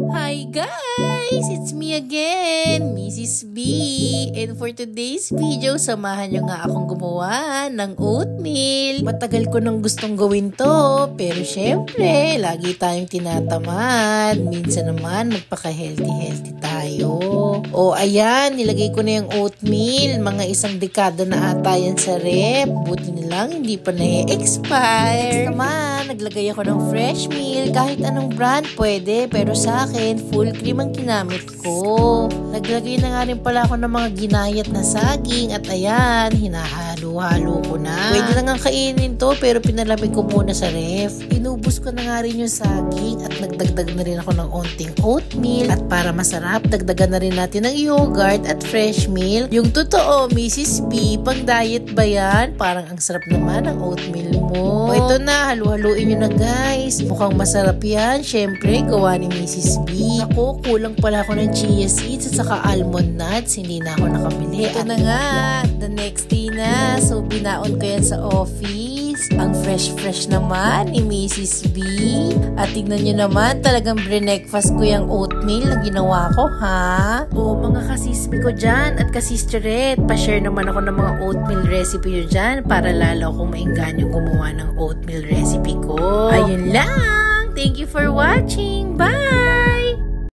Hi guys! It's me again, Mrs. B. And for today's video, samahan nyo nga akong gumawa ng oatmeal. Matagal ko nang gustong gawin to, pero syempre, lagi tayong tinatamad. Minsan naman, magpaka-healthy tayo. O ayan, nilagay ko na yung oatmeal. Mga isang dekada na ata yan sa rep. Buti na lang, hindi pa na-expire. Next naman, naglagay ako ng fresh milk. Kahit anong brand pwede, pero sa akin, full cream ang ginamit ko. Naglagay na nga rin pala ako ng mga ginayat na saging at ayan, hinahalo-halo ko na. Pwede na nga kainin to pero pinalamig ko muna sa ref. Inubos ko na nga rin yung saging at nagdagdag na rin ako ng onting oatmeal. At para masarap, dagdagan na rin natin ng yogurt at fresh milk. Yung totoo, Mrs. B, pang diet ba yan? Parang ang sarap naman ang oatmeal mo. O ito na, halu-haluin nyo na guys. Mukhang masarap yan. Syempre, gawa ni Mrs. B. Ako, kulang pala ako ng chia seeds at saka almond nuts. Hindi na ako nakabili. Ito na nga, the next day na. So, binaon ko yan sa office. Ang fresh naman ni Mrs. B. At tignan nyo naman, talagang breakfast ko yung oatmeal na ginawa ko, ha? O, mga kasismi ko dyan at kasisteret, pa-share naman ako ng mga oatmeal recipe nyo dyan para lalo akong maingganyo gumawa ng oatmeal recipe ko. Ayun lang! Thank you for watching! Bye!